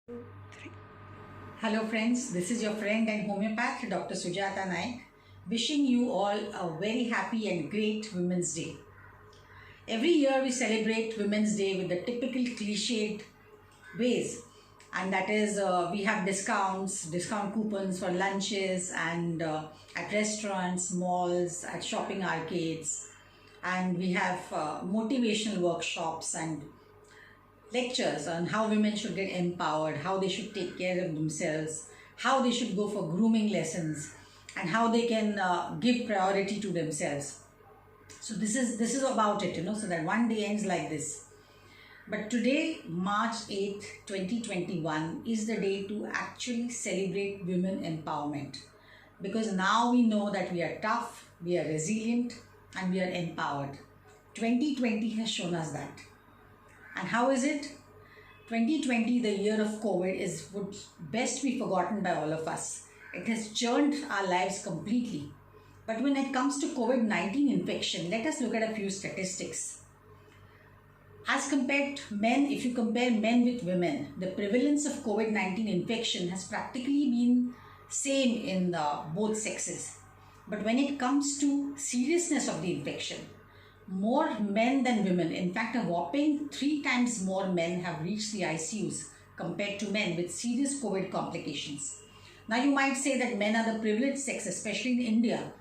Three. Hello friends, this is your friend and homeopath Dr. Sujata Naik, wishing you all a very happy and great Women's Day. Every year we celebrate Women's Day with the typical cliched ways, and that is we have discount coupons for lunches and at restaurants, malls, at shopping arcades, and we have motivational workshops and lectures on how women should get empowered, how they should take care of themselves, how they should go for grooming lessons, and how they can give priority to themselves. So this is about it, so that one day ends like this. But today, March 8th, 2021, is the day to actually celebrate women empowerment. Because now we know that we are tough, we are resilient, and we are empowered. 2020 has shown us that. And how is it? 2020, the year of COVID, would best be forgotten by all of us. It has churned our lives completely. But when it comes to COVID-19 infection, let us look at a few statistics. As compared to men, if you compare men with women, the prevalence of COVID-19 infection has practically been same in both sexes. But when it comes to seriousness of the infection, more men than women, in fact a whopping 3 times more men have reached the ICUs compared to men with serious COVID complications. Now you might say that men are the privileged sex, especially in India.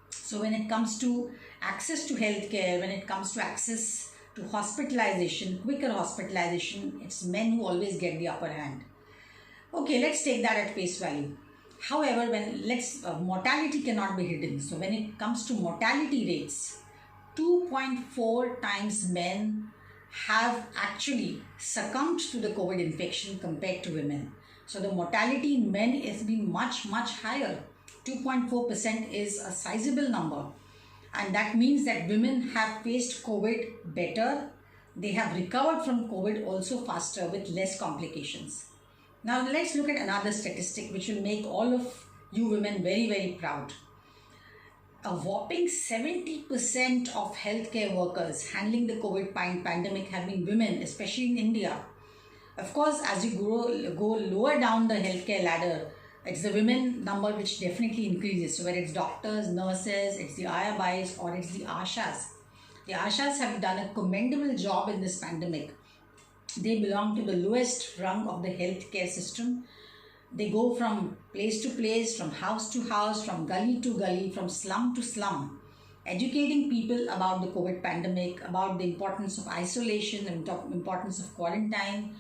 So when it comes to access to healthcare, when it comes to access to hospitalization, quicker hospitalization, it's men who always get the upper hand. Okay, let's take that at face value. However, mortality cannot be hidden. So when it comes to mortality rates, 2.4 times men have actually succumbed to the COVID infection compared to women. So the mortality in men has been much higher. 2.4% is a sizable number. And that means that women have faced COVID better. They have recovered from COVID also faster with less complications. Now let's look at another statistic which will make all of you women very proud. A whopping 70% of healthcare workers handling the COVID pandemic have been women, especially in India. Of course, as you go lower down the healthcare ladder, it's the women number which definitely increases. So whether it's doctors, nurses, it's the Ayabais or it's the Ashas. The Ashas have done a commendable job in this pandemic. They belong to the lowest rung of the healthcare system. They go from place to place, from house to house, from gully to gully, from slum to slum, educating people about the COVID pandemic, about the importance of isolation, the importance of quarantine,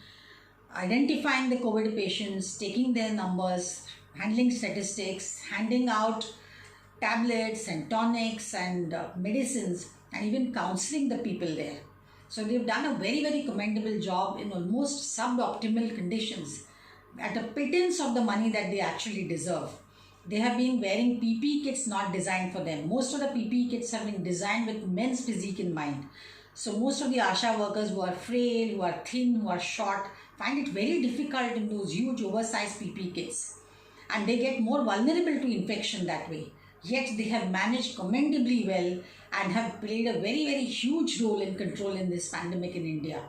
identifying the COVID patients, taking their numbers, handling statistics, handing out tablets and tonics and medicines, and even counseling the people there. So they've done a very commendable job in almost suboptimal conditions at a pittance of the money that they actually deserve. They have been wearing PPE kits not designed for them. Most of the PPE kits have been designed with men's physique in mind. So most of the ASHA workers who are frail, who are thin, who are short, find it very difficult in those huge oversized PPE kits. And they get more vulnerable to infection that way. Yet they have managed commendably well and have played a very huge role in controlling this pandemic in India.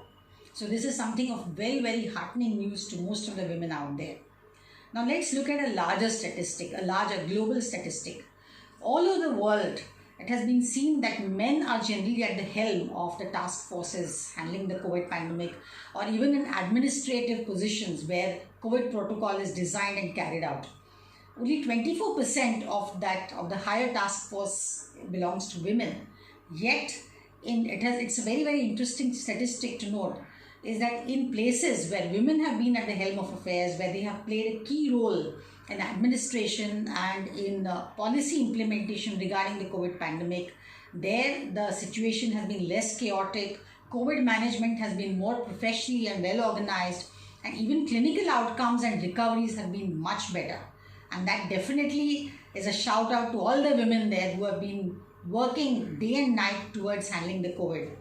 So this is something of very heartening news to most of the women out there. Now let's look at a larger statistic, a larger global statistic. All over the world, it has been seen that men are generally at the helm of the task forces handling the COVID pandemic, or even in administrative positions where COVID protocol is designed and carried out. Only 24% of the higher task force belongs to women. Yet, it's a very interesting statistic to note, is that in places where women have been at the helm of affairs, where they have played a key role in administration and in policy implementation regarding the COVID pandemic, there the situation has been less chaotic, COVID management has been more professionally and well organized, and even clinical outcomes and recoveries have been much better. And that definitely is a shout out to all the women there who have been working day and night towards handling the COVID.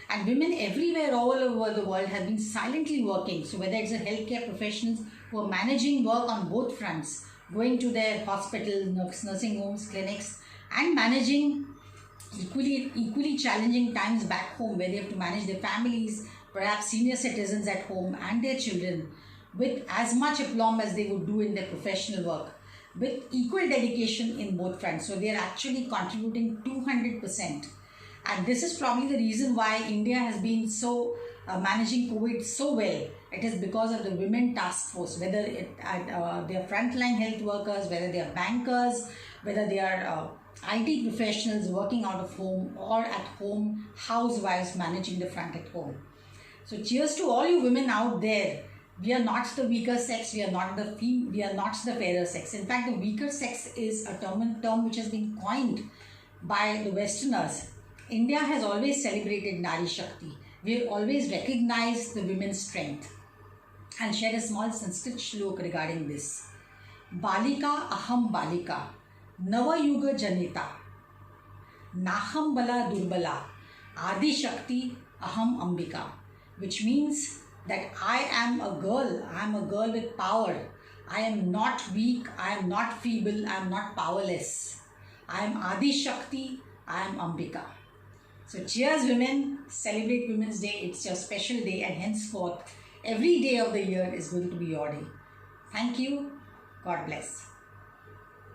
And women everywhere all over the world have been silently working. So whether it's the healthcare professionals who are managing work on both fronts, going to their hospitals, nursing homes, clinics, and managing equally challenging times back home where they have to manage their families, perhaps senior citizens at home and their children. with as much aplomb as they would do in their professional work, with equal dedication in both fronts. So they are actually contributing 200%. And this is probably the reason why India has been so managing COVID so well. It is because of the women task force, whether they are frontline health workers, whether they are bankers, whether they are IT professionals working out of home, or at home housewives managing the front at home. So cheers to all you women out there. We are not the weaker sex. We are not the fairer sex. In fact, the weaker sex is a term which has been coined by the Westerners. India has always celebrated Nari Shakti. We have always recognized the women's strength. I'll share a small Sanskrit shlok regarding this. Balika aham balika, nava yuga janita, naham bala durbala, adi shakti aham ambika, which means that I am a girl with power. I am not weak, I am not feeble, I am not powerless. I am Adi Shakti, I am Ambika. So cheers women, celebrate Women's Day. It's your special day, and henceforth every day of the year is going to be your day. Thank you. God bless.